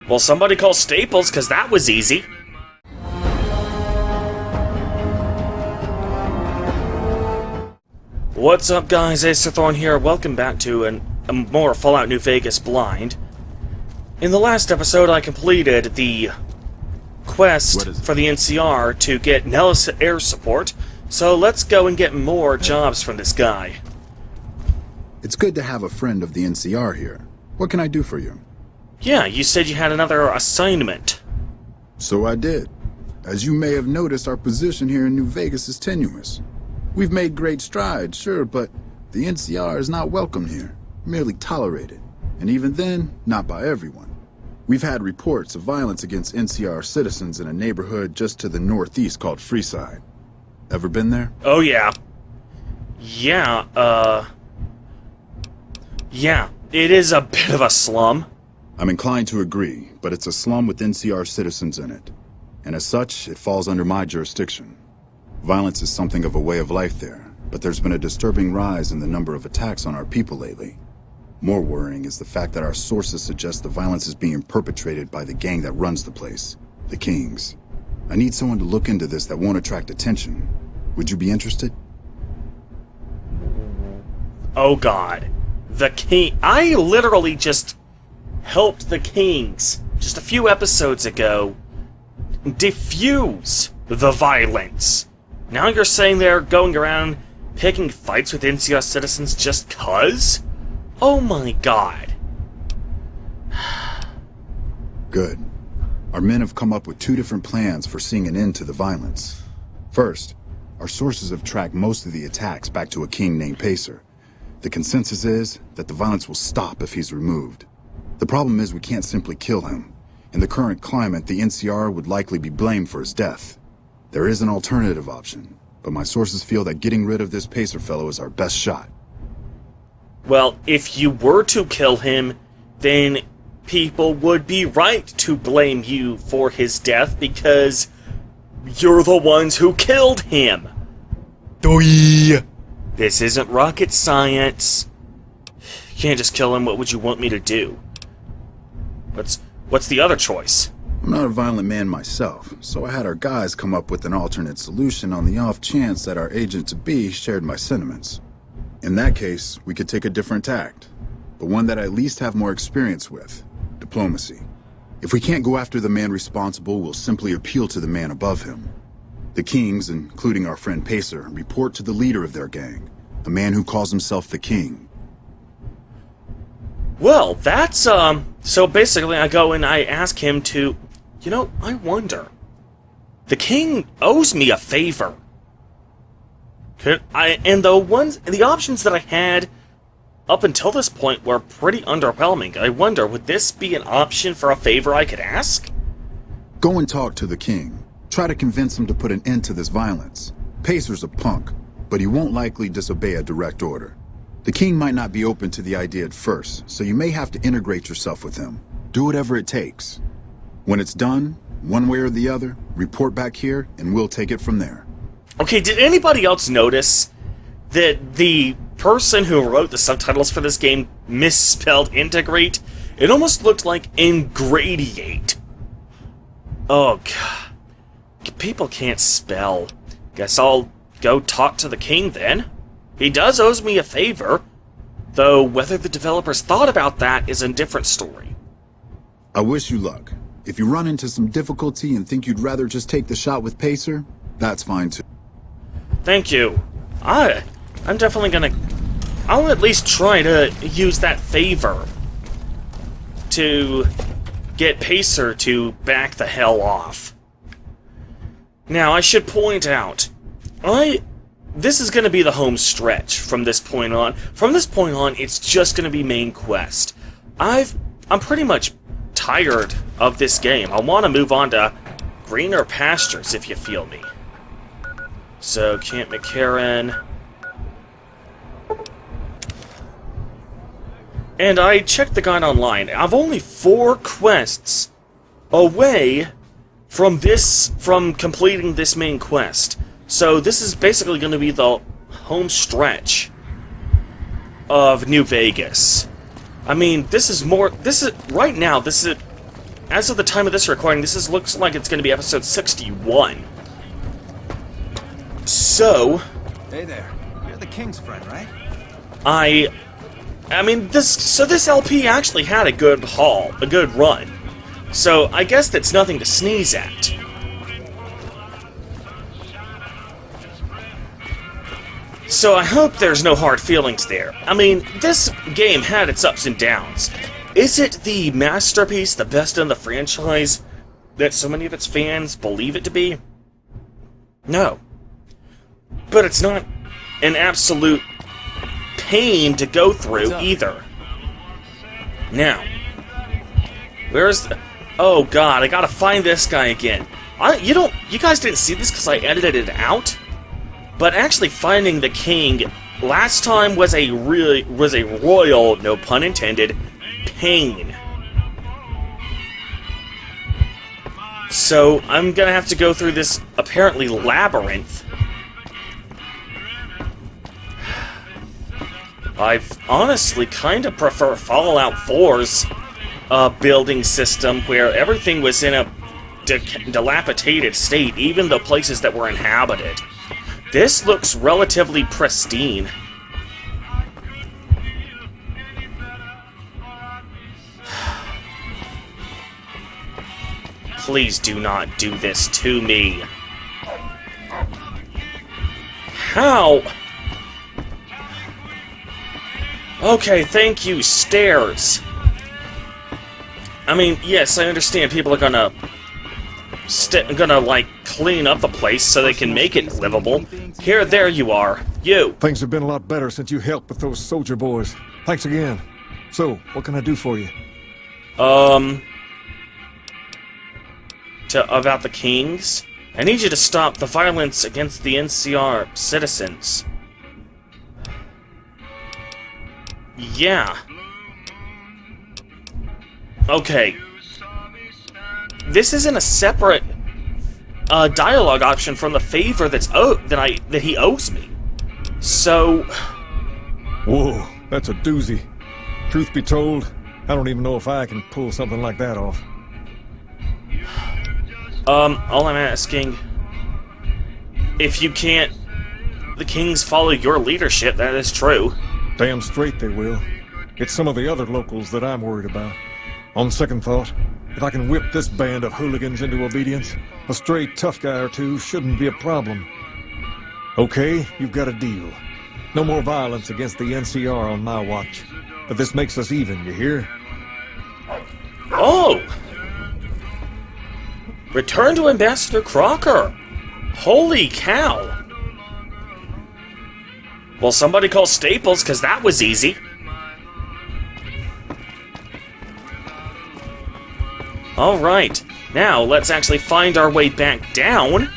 Well, somebody call Staples, because that was easy. What's up, guys? Acerthorn here. Welcome back to a more Fallout New Vegas blind. In the last episode, I completed the quest for the NCR to get Nellis air support, so let's go and get more jobs from this guy. It's good to have a friend of the NCR here. What can I do for you? Yeah, you said you had another assignment. So I did. As you may have noticed, our position here in New Vegas is tenuous. We've made great strides, sure, but the NCR is not welcome here, merely tolerated. And even then, not by everyone. We've had reports of violence against NCR citizens in a neighborhood just to the northeast called Freeside. Ever been there? Oh, yeah. Yeah, it is a bit of a slum. I'm inclined to agree, but it's a slum with NCR citizens in it. And as such, it falls under my jurisdiction. Violence is something of a way of life there, but there's been a disturbing rise in the number of attacks on our people lately. More worrying is the fact that our sources suggest the violence is being perpetrated by the gang that runs the place, the Kings. I need someone to look into this that won't attract attention. Would you be interested? Oh god. The King... I literally just helped the Kings, just a few episodes ago, defuse the violence. Now you're saying they're going around picking fights with NCR citizens just 'cause? Oh my god. Good. Our men have come up with two different plans for seeing an end to the violence. First, our sources have tracked most of the attacks back to a king named Pacer. The consensus is that the violence will stop if he's removed. The problem is we can't simply kill him. In the current climate, the NCR would likely be blamed for his death. There is an alternative option, but my sources feel that getting rid of this Pacer fellow is our best shot. Well, if you were to kill him, then people would be right to blame you for his death because you're the ones who killed him. Doi. This isn't rocket science. You can't just kill him. What would you want me to do? What's the other choice? I'm not a violent man myself, so I had our guys come up with an alternate solution on the off chance that our agent-to-be shared my sentiments. In that case, we could take a different tact, but one that I at least have more experience with: diplomacy. If we can't go after the man responsible, we'll simply appeal to the man above him. The Kings, including our friend Pacer, report to the leader of their gang, a man who calls himself the King. Well, that's, so basically I go and I ask him to... You know, I wonder. The King owes me a favor. And the options that I had up until this point were pretty underwhelming. I wonder, would this be an option for a favor I could ask? Go and talk to the King. Try to convince him to put an end to this violence. Pacer's a punk, but he won't likely disobey a direct order. The King might not be open to the idea at first, so you may have to integrate yourself with him. Do whatever it takes. When it's done, one way or the other, report back here, and we'll take it from there. Okay, did anybody else notice that the person who wrote the subtitles for this game misspelled integrate? It almost looked like ingradiate. Oh, God. People can't spell. Guess I'll go talk to the King then. He does owe me a favor, though whether the developers thought about that is a different story. I wish you luck. If you run into some difficulty and think you'd rather just take the shot with Pacer, that's fine too. Thank you. I'm definitely gonna... I'll at least try to use that favor to get Pacer to back the hell off. Now, I should point out, this is gonna be the home stretch from this point on. From this point on, it's just gonna be main quest. I'm pretty much tired of this game. I want to move on to greener pastures, if you feel me. So, Camp McCarran. And I checked the guide online. I'm only 4 quests away from completing this main quest. So this is basically going to be the home stretch of New Vegas. I mean, right now, this is as of the time of this recording, looks like it's going to be episode 61. So... Hey there. You're the king's friend, right? I mean, this LP actually had a good haul, a good run. So, I guess that's nothing to sneeze at. So, I hope there's no hard feelings there. I mean, this game had its ups and downs. Is it the masterpiece, the best in the franchise, that so many of its fans believe it to be? No. But it's not an absolute pain to go through either. Now, where's the... Oh god, I gotta find this guy again. You guys didn't see this because I edited it out? But actually finding the king last time was a royal, no pun intended, pain. So I'm gonna have to go through this apparently labyrinth. I honestly kind of prefer Fallout 4's building system, where everything was in a dilapidated state, even the places that were inhabited. This looks relatively pristine. Please do not do this to me. How? Okay, thank you, stairs. I mean, yes, I understand people are gonna like clean up the place so they can make it livable. Here, there you are. You. Things have been a lot better since you helped with those soldier boys. Thanks again. So, what can I do for you? About the kings? I need you to stop the violence against the NCR citizens. Yeah. Okay. This isn't a separate dialogue option from the favor that he owes me. So... Whoa, that's a doozy. Truth be told, I don't even know if I can pull something like that off. All I'm asking... If you can't... The kings follow your leadership, that is true. Damn straight they will. It's some of the other locals that I'm worried about. On second thought, if I can whip this band of hooligans into obedience, a stray tough guy or two shouldn't be a problem. Okay, you've got a deal. No more violence against the NCR on my watch. But this makes us even, you hear? Oh! Return to Ambassador Crocker! Holy cow! Well, somebody call Staples, because that was easy. Alright, now let's actually find our way back down.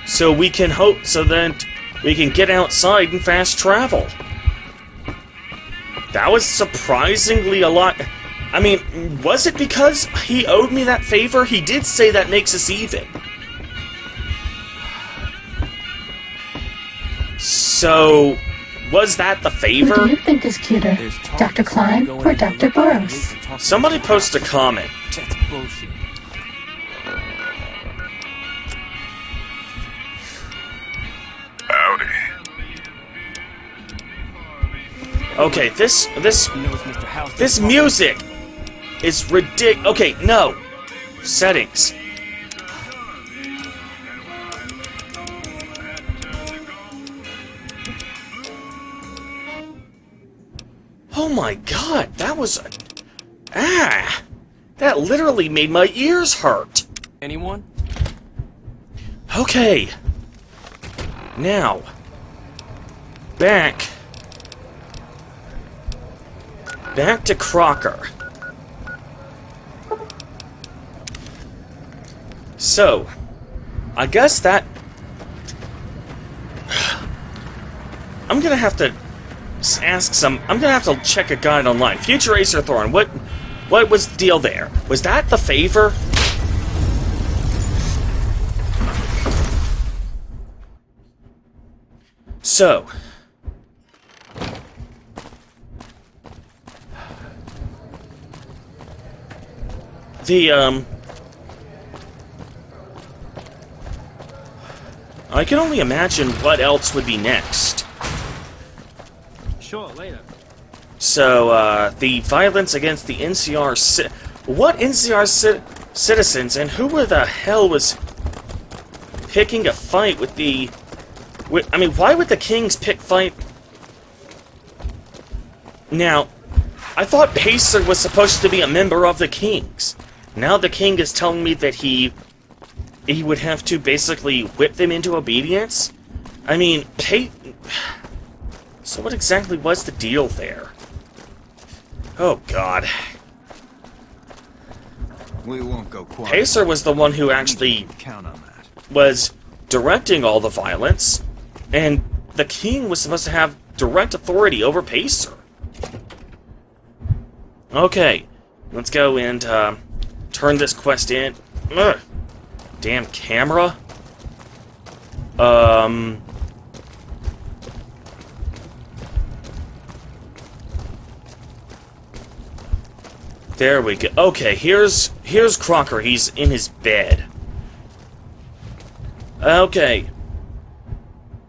So we can that we can get outside and fast travel. That was surprisingly a lot. I mean, was it because he owed me that favor? He did say that makes us even. So, was that the favor? Who do you think is cuter, Dr. Klein or Dr. Burroughs? Somebody post a comment. That's bullshit. Howdy. Okay, this music is ridiculous. Okay, no. Settings. Oh my god, that was... That literally made my ears hurt. Anyone? Okay. Now. Back to Crocker. So, I guess that... I'm gonna have to I'm gonna have to check a guide online. Future Acer Thorn, what was the deal there? Was that the favor? So... I can only imagine what else would be next. Sure, later. So, the violence against the NCR what NCR citizens, and who the hell was picking a fight with the... I mean, why would the Kings pick fight... Now, I thought Pacer was supposed to be a member of the Kings. Now the King is telling me that he would have to basically whip them into obedience? I mean, So what exactly was the deal there? Oh, God. We won't go quiet. Pacer was the one who actually Count on that. was directing all the violence, and the King was supposed to have direct authority over Pacer. Okay, let's go and turn this quest in. Ugh. Damn camera. There we go. Okay, here's Crocker. He's in his bed. Okay.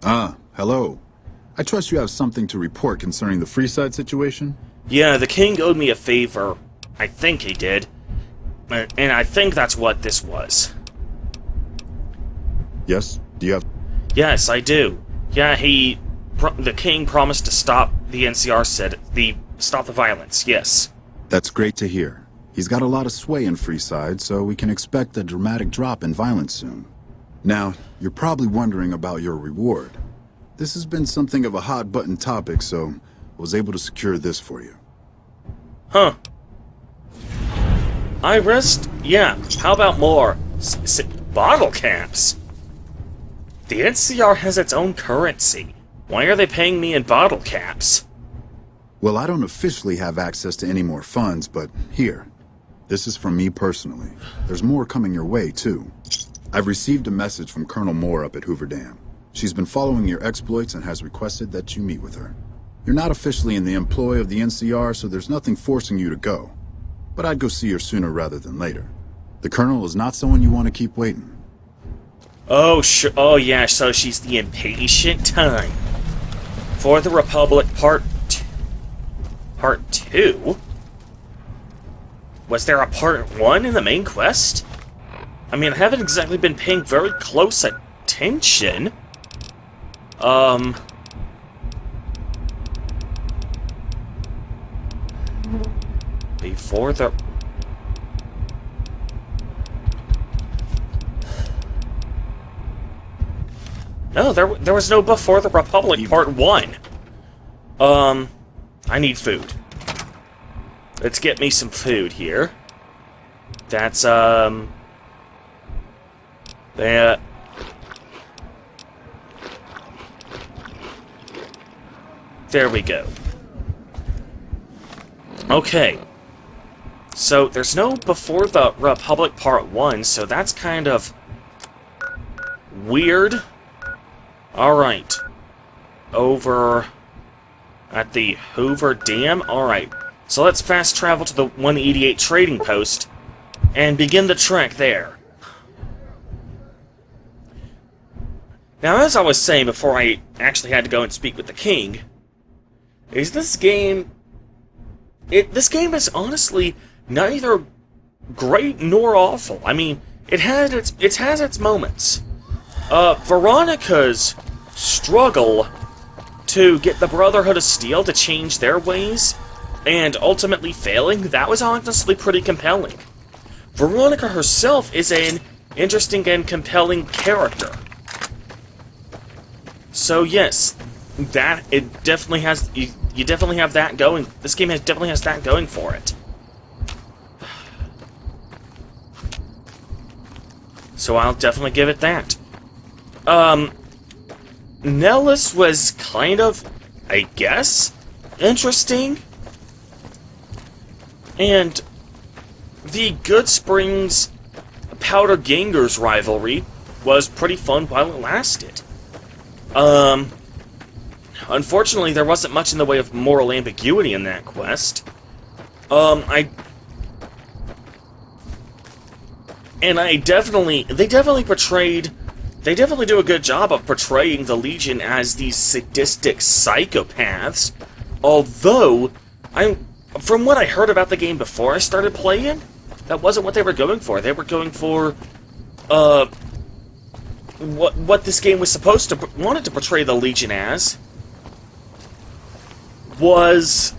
Hello. I trust you have something to report concerning the Freeside situation? Yeah, the King owed me a favor. I think he did. And I think that's what this was. Yes? Do you have... Yes, I do. Yeah, the King promised to stop the NCR stop the violence, yes. That's great to hear. He's got a lot of sway in Freeside, so we can expect a dramatic drop in violence soon. Now, you're probably wondering about your reward. This has been something of a hot-button topic, so I was able to secure this for you. Huh. Yeah, how about more? Bottle caps? The NCR has its own currency. Why are they paying me in bottle caps? Well, I don't officially have access to any more funds, but here. This is from me personally. There's more coming your way, too. I've received a message from Colonel Moore up at Hoover Dam. She's been following your exploits and has requested that you meet with her. You're not officially in the employ of the NCR, so there's nothing forcing you to go. But I'd go see her sooner rather than later. The Colonel is not someone you want to keep waiting. Oh, sure. Oh, yeah, so she's the impatient time. For the Republic Part 2? Was there a Part 1 in the main quest? I mean, I haven't exactly been paying very close attention. Before the... No, there was no Before the Republic Part 1. I need food. Let's get me some food here. That's, that... There we go. Okay. So, there's no Before the Republic Part 1, so that's kind of weird. Alright. Over at the Hoover Dam? Alright. So let's fast travel to the 188 trading post and begin the trek there. Now, as I was saying before I actually had to go and speak with the King, is this game... This game is honestly neither great nor awful. I mean, it has its moments. Veronica's struggle to get the Brotherhood of Steel to change their ways, and ultimately failing, that was honestly pretty compelling. Veronica herself is an interesting and compelling character. So yes, that it definitely has. You definitely have that going. This game definitely has that going for it. So I'll definitely give it that. Nellis was kind of, I guess, interesting. And the Good Springs Powder Gangers rivalry was pretty fun while it lasted. Unfortunately, there wasn't much in the way of moral ambiguity in that quest. And they definitely do a good job of portraying the Legion as these sadistic psychopaths. Although, from what I heard about the game before I started playing, that wasn't what they were going for. They were going for, what this game was wanted to portray the Legion as, was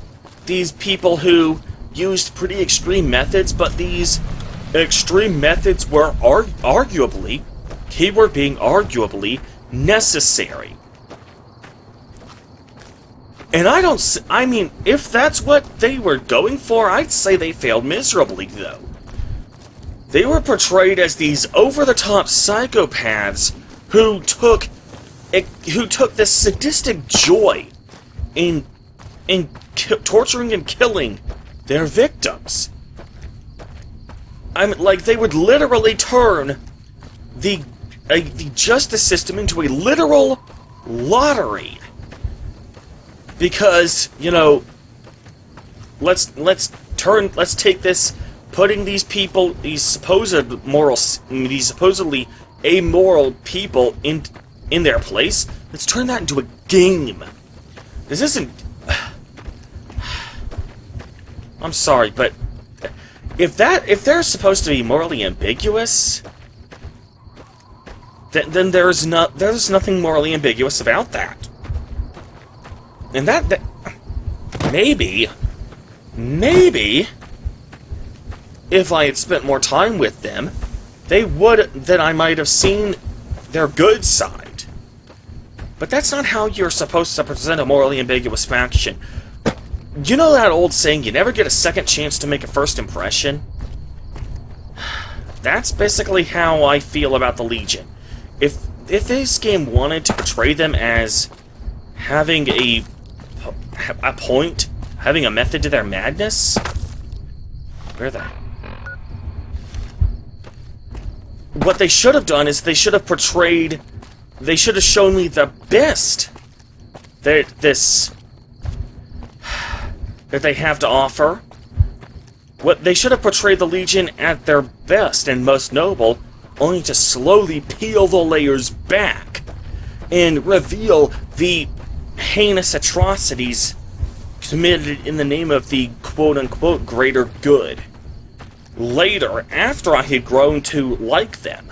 these people who used pretty extreme methods, but these extreme methods were arguably, keyword being arguably, necessary. And I mean, if that's what they were going for, I'd say they failed miserably, though. They were portrayed as these over-the-top psychopaths who took this sadistic joy in torturing and killing their victims. I mean, like, they would literally turn the justice system into a literal lottery. Because, you know, let's take this, putting these people, these supposedly amoral people in their place, let's turn that into a game. This isn't... I'm sorry, but if they're supposed to be morally ambiguous, then there's nothing morally ambiguous about that. And that maybe, if I had spent more time with them, then I might have seen their good side. But that's not how you're supposed to present a morally ambiguous faction. You know that old saying, you never get a second chance to make a first impression? That's basically how I feel about the Legion. If this game wanted to portray them as having a point, having a method to their madness, where the... What they should have done is they should have shown me the best that they have to offer. They should have portrayed the Legion at their best and most noble, only to slowly peel the layers back and reveal the heinous atrocities committed in the name of the quote-unquote greater good. Later, after I had grown to like them,